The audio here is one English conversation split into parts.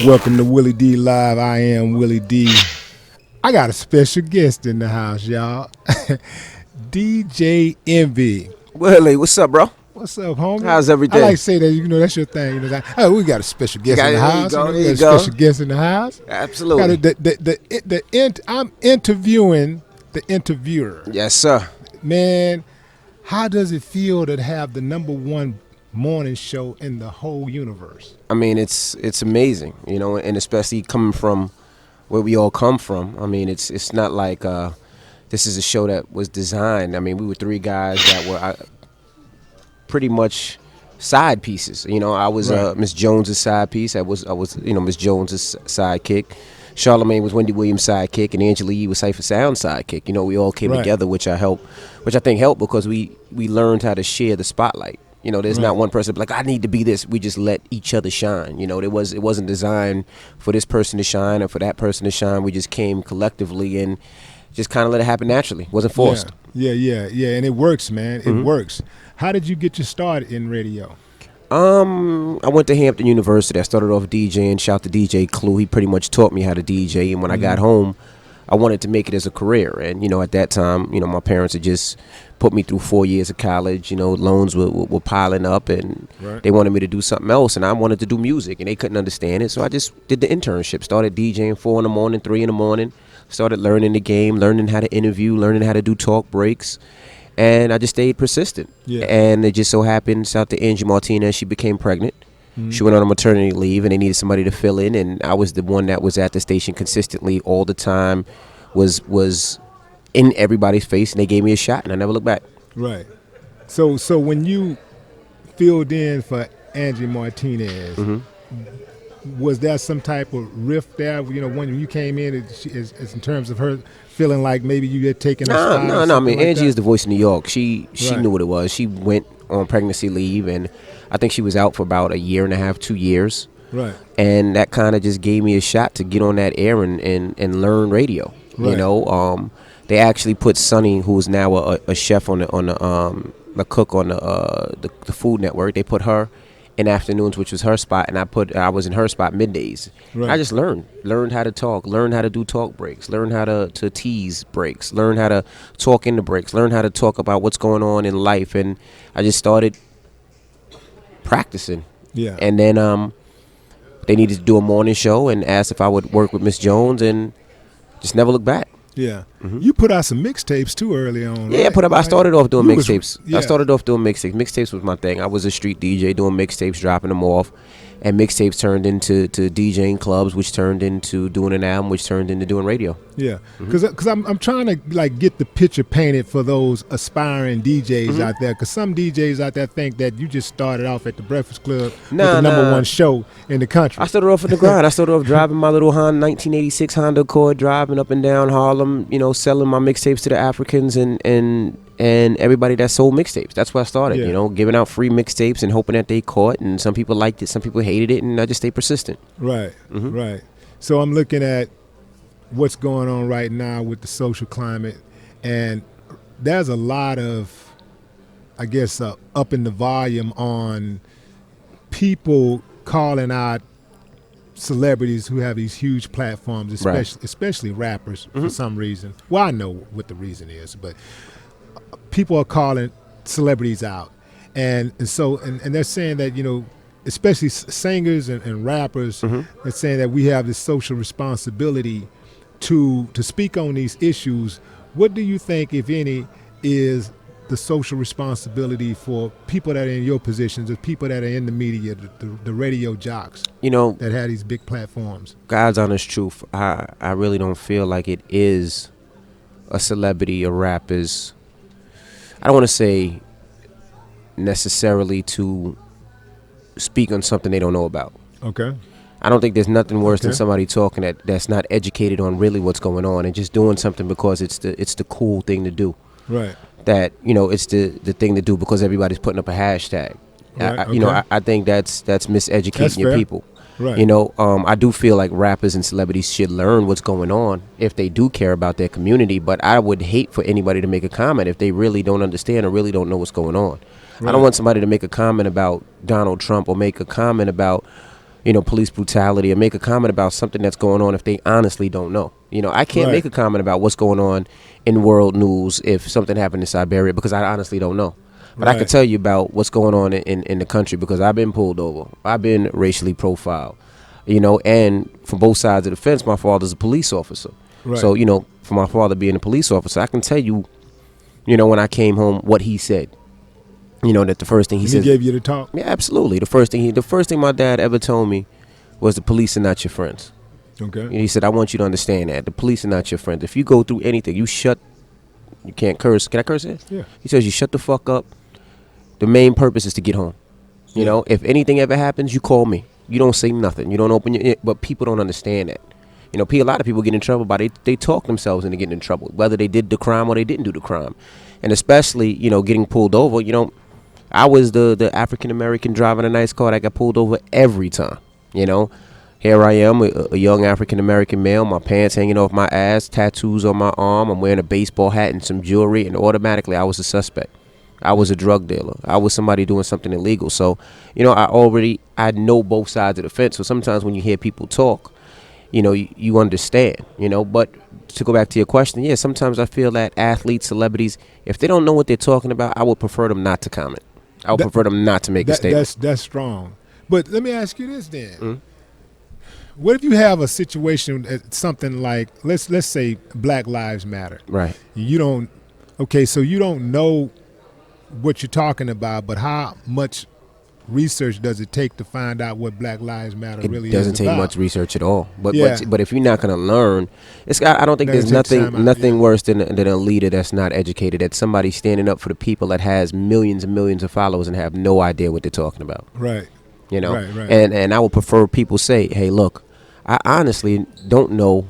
Welcome to Willie D Live. I am Willie D. I got a special guest in the house, y'all. DJ Envy. Willie, what's up, bro? What's up, homie? How's everything? I like to say that, that's your thing. Oh, we got a special guest in the house. There We you got a go. special guest in the house. Absolutely. I'm interviewing the interviewer. Yes, sir. Man, how does it feel to have the #1 morning show in the whole universe? I mean, it's amazing, and especially coming from where we all come from. I mean, it's not like this is a show that was designed. I mean, we were three guys that were pretty much side pieces. I was Right. Miss Jones's side piece. I was Miss Jones's sidekick. Charlamagne was Wendy Williams' sidekick, and Angela Yee was Cypher Sound's sidekick. We all came Right. together, which I think helped because we learned how to share the spotlight. There's not one person like, I need to be this. We just let each other shine. It wasn't designed for this person to shine or for that person to shine. We just came collectively and just kind of let it happen naturally. It wasn't forced. Yeah, and it works, man. It works. How did you get your start in radio? I went to Hampton University. I started off DJing. Shout to DJ Clue. He pretty much taught me how to DJ. And when I got home, I wanted to make it as a career. And, at that time, my parents had just put me through 4 years of college. Loans were piling up and Right. they wanted me to do something else. And I wanted to do music and they couldn't understand it. So I just did the internship. Started DJing 4 in the morning, 3 in the morning. Started learning the game, learning how to interview, learning how to do talk breaks. And I just stayed persistent. Yeah. And it just so happened, shout out to Angie Martinez, she became pregnant. She went on a maternity leave and they needed somebody to fill in, and I was the one that was at the station consistently all the time, was in everybody's face, and they gave me a shot and I never looked back. Right. So when you filled in for Angie Martinez, was there some type of rift there? When you came in, as in terms of her feeling like maybe you had taken a spot? No. or I something mean, like Angie that? is the voice of New York. She Right. knew what it was. She went on pregnancy leave, and I think she was out for about a year and a half, 2 years. Right. And that kind of just gave me a shot to get on that air and learn radio. Right. They actually put Sonny, who is now a chef on the cook on the Food Network. They put her in afternoons, which was her spot, and I was in her spot middays. Right. I just learned how to talk, learned how to do talk breaks, learned how to tease breaks, learned how to talk in the breaks, learned how to talk about what's going on in life, and I just started practicing. Yeah. And then they needed to do a morning show and asked if I would work with Miss Jones, and just never looked back. Yeah. You put out some mixtapes too early on. Yeah, right? I started off doing You was- mixtapes. yeah. I started off doing mixtapes. Mixtapes was my thing. I was a street DJ doing mixtapes, dropping them off. And mixtapes turned into DJing clubs, which turned into doing an album, which turned into doing radio. Yeah, because I'm trying to get the picture painted for those aspiring DJs out there. Because some DJs out there think that you just started off at the Breakfast Club with the #1 show in the country. I started off in the grind. I started off driving my little 1986 Honda Accord, driving up and down Harlem, selling my mixtapes to the Africans and everybody that sold mixtapes. That's where I started, Yeah. giving out free mixtapes and hoping that they caught. And some people liked it, some people hated it, and I just stayed persistent. Right, right. So I'm looking at what's going on right now with the social climate, and there's a lot of, I guess, up in the volume on people calling out celebrities who have these huge platforms, especially rappers for some reason. Well, I know what the reason is, but people are calling celebrities out, and so they're saying that especially singers and rappers, they're saying that we have this social responsibility to speak on these issues. What do you think, if any, is the social responsibility for people that are in your positions, or people that are in the media, the radio jocks, that have these big platforms? God's honest truth, I really don't feel like it is a celebrity or rappers. I don't want to say necessarily to speak on something they don't know about. Okay. I don't think there's nothing worse than Okay. somebody talking that's not educated on really what's going on and just doing something because it's the cool thing to do. Right. That it's the thing to do because everybody's putting up a hashtag. Right, I think that's miseducating That's your fair. people. Right. I do feel like rappers and celebrities should learn what's going on if they do care about their community. But I would hate for anybody to make a comment if they really don't understand or really don't know what's going on. Right. I don't want somebody to make a comment about Donald Trump or make a comment about police brutality, or make a comment about something that's going on if they honestly don't know. I can't make a comment about what's going on in world news if something happened in Siberia because I honestly don't know. But I can tell you about what's going on in the country because I've been pulled over. I've been racially profiled, and from both sides of the fence, my father's a police officer. Right. So, for my father being a police officer, I can tell you, when I came home, what he said. That the first thing he said. He gave you the talk? Yeah, absolutely. The first thing my dad ever told me was the police are not your friends. Okay. He said, I want you to understand that. The police are not your friends. If you go through anything, you can't curse. Can I curse it? Yeah. He says, you shut the fuck up. The main purpose is to get home. If anything ever happens, you call me. You don't say nothing. You don't open your ear. But people don't understand that. A lot of people get in trouble by they talk themselves into getting in trouble, whether they did the crime or they didn't do the crime. And especially, getting pulled over, I was the African-American driving a nice car that got pulled over every time. Here I am, a young African-American male, my pants hanging off my ass, tattoos on my arm, I'm wearing a baseball hat and some jewelry, and automatically I was a suspect. I was a drug dealer. I was somebody doing something illegal. So, I know both sides of the fence. So sometimes when you hear people talk, you understand, But to go back to your question, yeah, sometimes I feel that athletes, celebrities, if they don't know what they're talking about, I would prefer them not to comment. I would prefer them not to make a statement. That's strong. But let me ask you this then. Mm-hmm. What if you have a situation, something like, let's say Black Lives Matter. Right. So you don't know what you're talking about, but how much research does it take to find out what Black Lives Matter really is about? It doesn't take much research at all. But if you're not going to learn, I don't think there's nothing worse than a leader that's not educated, that's somebody standing up for the people that has millions and millions of followers and have no idea what they're talking about. Right. Right. And I would prefer people say, hey, look, I honestly don't know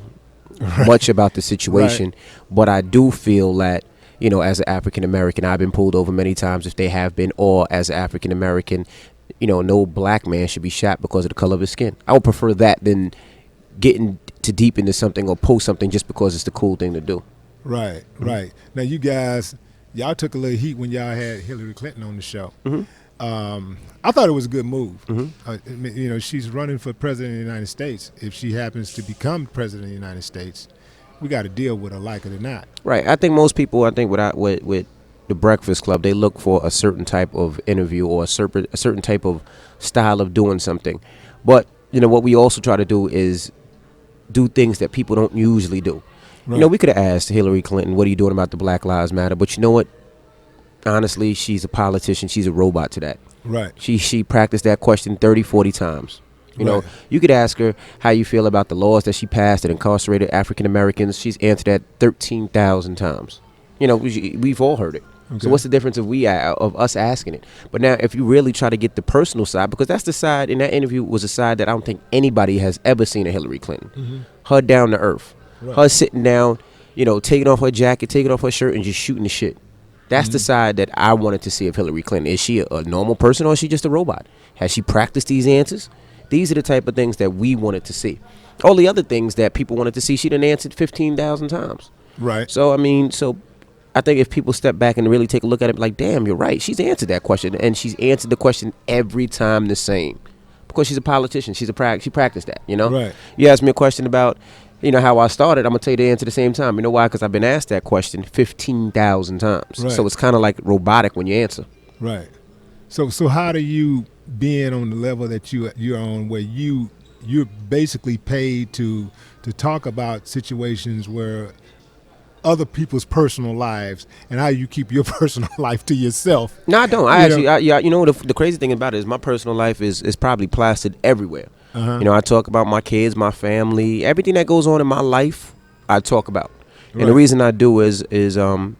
much about the situation, but I do feel that, as an African American, I've been pulled over many times if they have been, or as an African American, no black man should be shot because of the color of his skin. I would prefer that than getting too deep into something or post something just because it's the cool thing to do. Right. Now, you guys, y'all took a little heat when y'all had Hillary Clinton on the show. Mm-hmm. I thought it was a good move. Mm-hmm. She's running for president of the United States. If she happens to become president of the United States, we got to deal with her, like it or not. Right. I think most people, with the Breakfast Club, they look for a certain type of interview or a certain type of style of doing something. But, what we also try to do is do things that people don't usually do. Right. We could have asked Hillary Clinton, what are you doing about the Black Lives Matter? But you know what? Honestly, she's a politician. She's a robot to that. Right. She practiced that question 30, 40 times. You could ask her how you feel about the laws that she passed that incarcerated African Americans. She's answered that 13,000 times. We've all heard it. Okay. So what's the difference of us asking it? But now, if you really try to get the personal side, because that's the side in that interview was a side that I don't think anybody has ever seen of Hillary Clinton. Mm-hmm. Her down to earth, her sitting down, taking off her jacket, taking off her shirt, and just shooting the shit. That's the side that I wanted to see of Hillary Clinton. Is she a normal person or is she just a robot? Has she practiced these answers? These are the type of things that we wanted to see. All the other things that people wanted to see, she done answered 15,000 times. Right. So, I think if people step back and really take a look at it, like, damn, you're right. She's answered that question, and she's answered the question every time the same. Because she's a politician. She practiced that, Right. You asked me a question about, how I started. I'm going to tell you the answer at the same time. You know why? Because I've been asked that question 15,000 times. Right. So it's kind of like robotic when you answer. Right. So how do you, being on the level that you're on, where you're basically paid to talk about situations where other people's personal lives, and how you keep your personal life to yourself? No, I don't. The crazy thing about it is my personal life is probably plastered everywhere. Uh-huh. I talk about my kids, my family, everything that goes on in my life, I talk about. Right. And the reason I do is one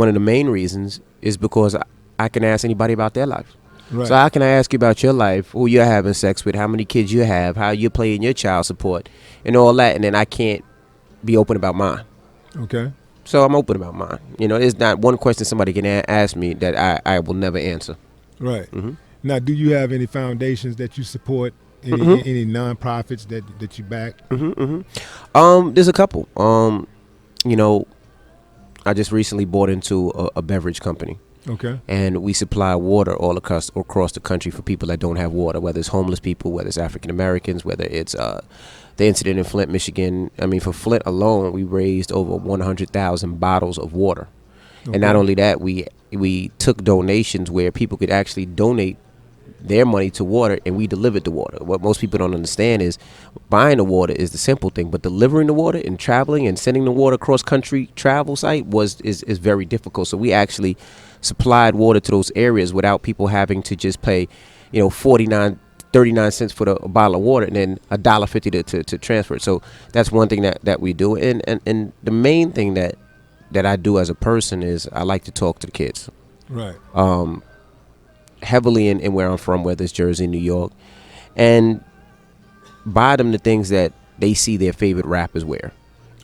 of the main reasons is because I can ask anybody about their life. Right. So how can I ask you about your life, who you're having sex with, how many kids you have, how you're paying your child support, and all that, and then I can't be open about mine. Okay. So I'm open about mine. There's not one question somebody can ask me that I will never answer. Right. Mm-hmm. Now, do you have any foundations that you support? Any nonprofits that you back? Mm-hmm, mm-hmm. There's a couple. I just recently bought into a beverage company. Okay. And we supply water all across the country for people that don't have water, whether it's homeless people, whether it's African Americans, whether it's the incident in Flint, Michigan. I mean, for Flint alone, we raised over 100,000 bottles of water. Okay. And not only that, we took donations where people could actually donate their money to water, and we delivered the water. What most people don't understand is buying the water is the simple thing, but delivering the water and traveling and sending the water cross country travel site is very difficult. So we actually supplied water to those areas without people having to just pay, 39 cents for a bottle of water and then $1.50 to transfer it. So that's one thing that we do. And the main thing that I do as a person is I like to talk to the kids. Right. Heavily in where I'm from, whether it's Jersey, New York, and buy them the things that they see their favorite rappers wear,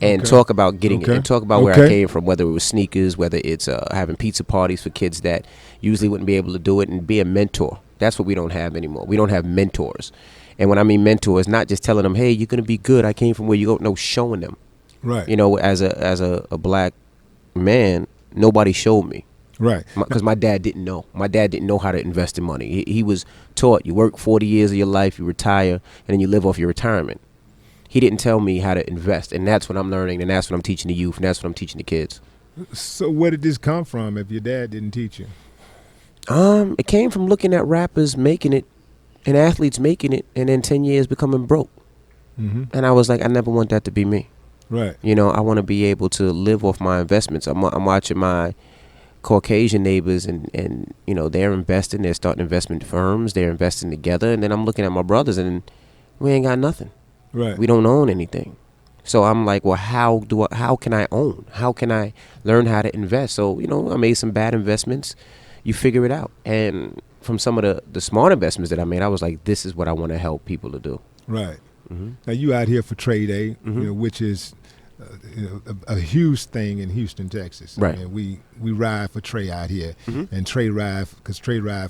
and talk about getting it, and talk about where I came from, whether it was sneakers, whether it's having pizza parties for kids that usually wouldn't be able to do it, and be a mentor. That's what we don't have anymore. We don't have mentors. And when I mean mentors, not just telling them, hey, you're going to be good, I came from where you go. No, showing them. Right. As a black man, nobody showed me. Right. Because my dad didn't know. My dad didn't know how to invest in money. He was taught, you work 40 years of your life, you retire, and then you live off your retirement. He didn't tell me how to invest, and that's what I'm learning, and that's what I'm teaching the youth, and that's what I'm teaching the kids. So where did this come from if your dad didn't teach you? It came from looking at rappers making it and athletes making it, and in 10 years becoming broke. Mm-hmm. And I was like, I never want that to be me. Right. I want to be able to live off my investments. I'm watching my Caucasian neighbors and they're investing, they're starting investment firms, they're investing together, and then I'm looking at my brothers and we ain't got nothing. Right. We don't own anything. So I'm like, well, how can I own? How can I learn how to invest? So, I made some bad investments. You figure it out. And from some of the smart investments that I made, I was like, this is what I want to help people to do. Right. Mm-hmm. Now you out here for Trade Day, Mm-hmm. which is a huge thing in Houston, Texas. Right. And we ride for Trey out here, Mm-hmm. and Trey ride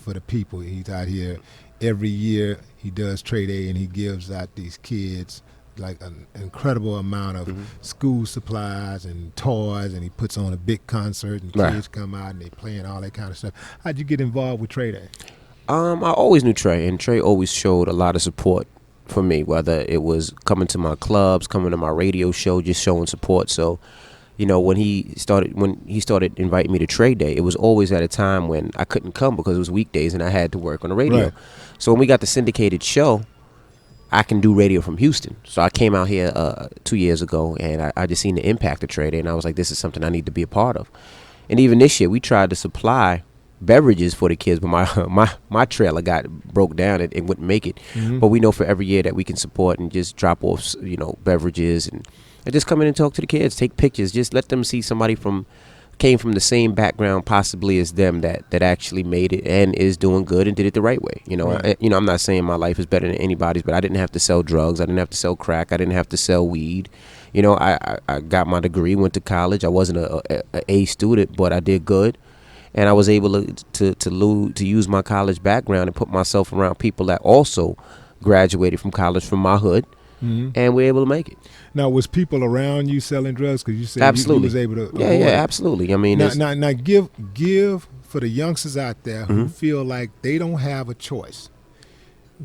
for the people. He's out here every year. He does Trade Day, and he gives out these kids like an incredible amount of Mm-hmm. school supplies and toys, and he puts on a big concert, and Right. kids come out and they playing all that kind of stuff. How'd you get involved with Trade Day? I always knew Trey, and Trey always showed a lot of support for me, whether it was coming to my clubs, coming to my radio show, just showing support. So, when he started inviting me to Trade Day, it was always at a time when I couldn't come because it was weekdays and I had to work on the radio. Right. So when we got the syndicated show, I can do radio from Houston. So I came out here 2 years ago, and I just seen the impact of Trade Day, and I was like, this is something I need to be a part of. And even this year, we tried to supply beverages for the kids, but my trailer got broke down and it wouldn't make it. Mm-hmm. But we know for every year that we can support and just drop off beverages and just come in and talk to the kids, take pictures, just let them see somebody came from the same background possibly as them that actually made it and is doing good and did it the right way. Right. I'm not saying my life is better than anybody's, but I didn't have to sell drugs, I didn't have to sell crack, I didn't have to sell weed. I got my degree, went to college. I wasn't a student, but I did good. And I was able to use my college background and put myself around people that also graduated from college from my hood, Mm-hmm. and we're able to make it. Now, was people around you selling drugs? Because you said Absolutely. you was able to. Yeah, avoid it. absolutely. I mean, Now, give for the youngsters out there who Mhm. feel like they don't have a choice.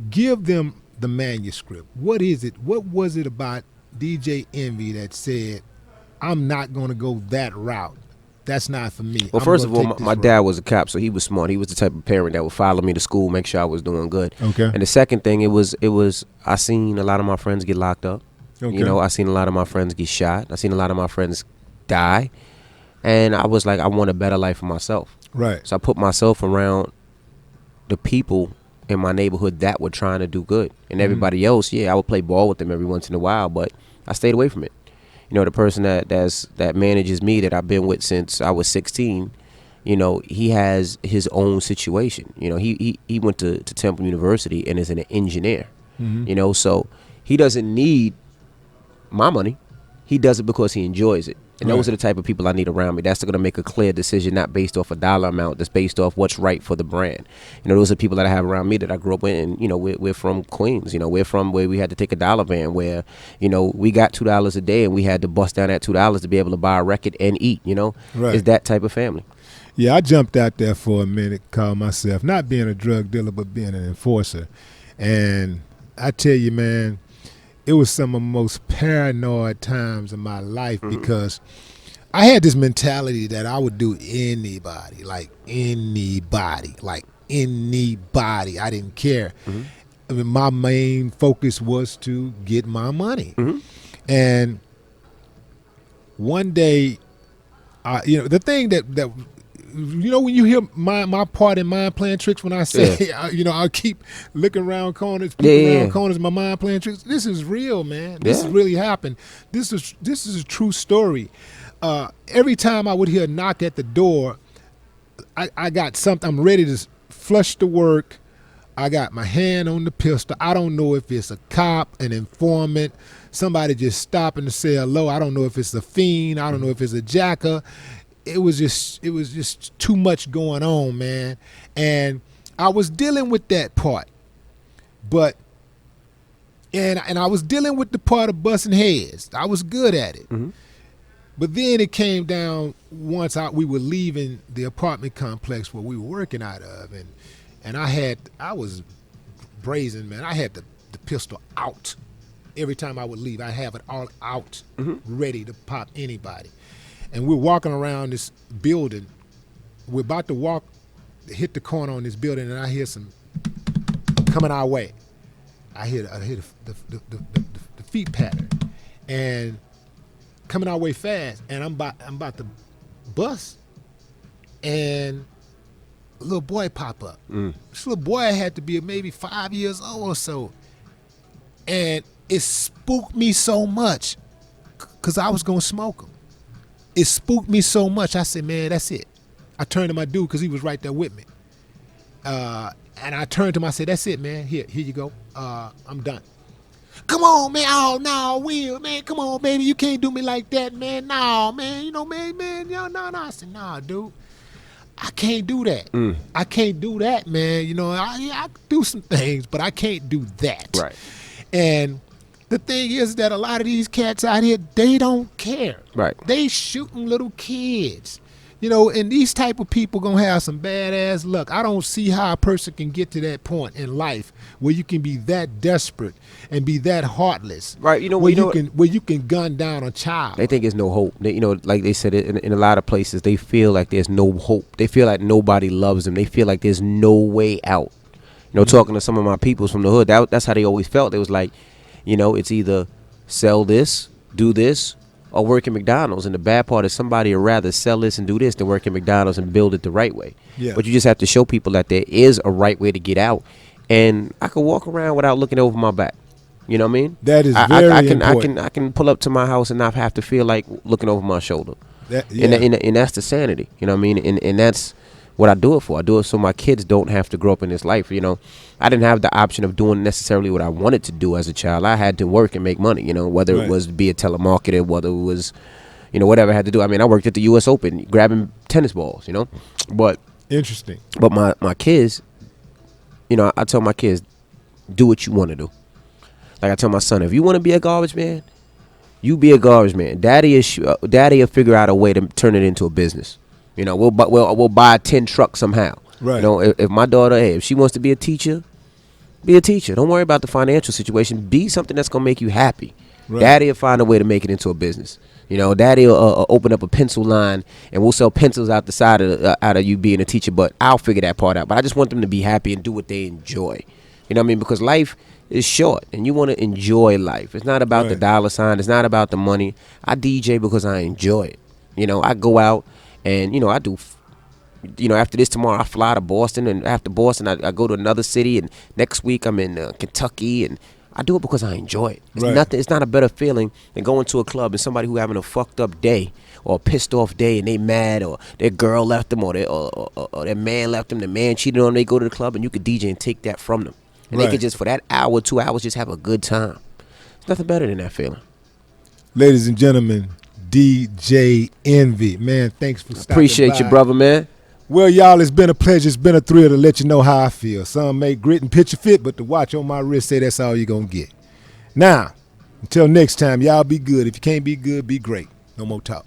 Give them the manuscript. What is it? What was it about DJ Envy that said, "I'm not going to go that route. That's not for me." well, I'm first of gonna all, take my this dad route." was a cop, so he was smart. He was the type of parent that would follow me to school, make sure I was doing good. Okay. And the second thing, it was I seen a lot of my friends get locked up. Okay. I seen a lot of my friends get shot. I seen a lot of my friends die. And I was like, I want a better life for myself. Right. So I put myself around the people in my neighborhood that were trying to do good. And everybody else, I would play ball with them every once in a while, but I stayed away from it. The person that manages me that I've been with since I was 16, he has his own situation. He went to Temple University and is an engineer. Mhm. So he doesn't need my money. He does it because he enjoys it. And those Right. are the type of people I need around me. That's going to make a clear decision, not based off a dollar amount. That's based off what's right for the brand. Those are people that I have around me that I grew up with. And, we're from Queens. We're from where we had to take a dollar van where, we got $2 a day and we had to bust down that $2 to be able to buy a record and eat, Right. It's that type of family. Yeah, I jumped out there for a minute, called myself not being a drug dealer, but being an enforcer. And I tell you, man, it was some of the most paranoid times of my life because I had this mentality that I would do anybody, like anybody, like anybody. I didn't care. I mean, my main focus was to get my money. And one day, the thing that when you hear my part in mind playing tricks, when I say, I keep looking around corners, around corners, my mind playing tricks. This is real, man. This has really happened. This is a true story. Every time I would hear a knock at the door, I got something. I'm ready to flush to work. I got my hand on the pistol. I don't know if it's a cop, an informant, somebody just stopping to say hello. I don't know if it's a fiend. I don't know if it's a jacker. It was just too much going on, man. And I was dealing with that part. And I was dealing with the part of busting heads. I was good at it. But then it came down once we were leaving the apartment complex where we were working out of, and I was brazen, man. I had the pistol out. Every time I would leave, I have it all out, ready to pop anybody. And we're walking around this building. We're about to hit the corner on this building, and I hear some coming our way. I hear the feet pattern, and coming our way fast. And I'm about to bust, and a little boy pop up. This little boy had to be maybe 5 years old or so, and it spooked me so much because I was gonna smoke him. It spooked me so much. I said, man, that's it. I turned to my dude because he was right there with me. And I turned to him. I said, that's it, man. Here you go. I'm done. Come on, man. Oh, no, Will, man. Come on, baby. You can't do me like that, man. No, man. Man. No. I said, nah, dude. I can't do that. I can't do that, man. I do some things, but I can't do that. Right. And the thing is that a lot of these cats out here, they don't care. Right. They shooting little kids. And these type of people gonna have some badass luck. I don't see how a person can get to that point in life where you can be that desperate and be that heartless. Right. Where you can gun down a child. They think there's no hope. Like they said in a lot of places, they feel like there's no hope. They feel like nobody loves them. They feel like there's no way out. Talking to some of my peoples from the hood, that's how they always felt. It was like, it's either sell this, do this, or work at McDonald's. And the bad part is somebody would rather sell this and do this than work at McDonald's and build it the right way. Yeah. But you just have to show people that there is a right way to get out. And I could walk around without looking over my back. You know what I mean? That is very important. I can pull up to my house and not have to feel like looking over my shoulder. And that's the sanity. You know what I mean? And that's what I do it for. I do it so my kids don't have to grow up in this life. I didn't have the option of doing necessarily what I wanted to do as a child. I had to work and make money, whether it was to be a telemarketer, whether it was, whatever I had to do. I mean, I worked at the U.S. Open grabbing tennis balls, But interesting. But my kids, I tell my kids, do what you want to do. Like I tell my son, if you want to be a garbage man, you be a garbage man. Daddy will figure out a way to turn it into a business. We'll buy 10 trucks somehow. Right. If my daughter, if she wants to be a teacher, be a teacher. Don't worry about the financial situation. Be something that's gonna make you happy. Right. Daddy will find a way to make it into a business. Daddy will open up a pencil line and we'll sell pencils out the side out of you being a teacher. But I'll figure that part out. But I just want them to be happy and do what they enjoy. You know what I mean? Because life is short and you want to enjoy life. It's not about the dollar sign. It's not about the money. I DJ because I enjoy it. I go out. And, I do, after this tomorrow, I fly to Boston. And after Boston, I go to another city. And next week, I'm in Kentucky. And I do it because I enjoy it. It's not a better feeling than going to a club and somebody who having a fucked up day or a pissed off day and they mad or their girl left them or their man left them, the man cheated on them. They go to the club and you could DJ and take that from them. And they could just, for that hour, 2 hours, just have a good time. There's nothing better than that feeling. Ladies and gentlemen, DJ Envy, man, thanks for stopping Appreciate by. you, brother, man. Well, y'all, it's been a pleasure. It's been a thrill to let you know how I feel. Some make grit and picture fit, but the watch on my wrist say that's all you're going to get. Now, until next time, y'all be good. If you can't be good, be great. No more talk.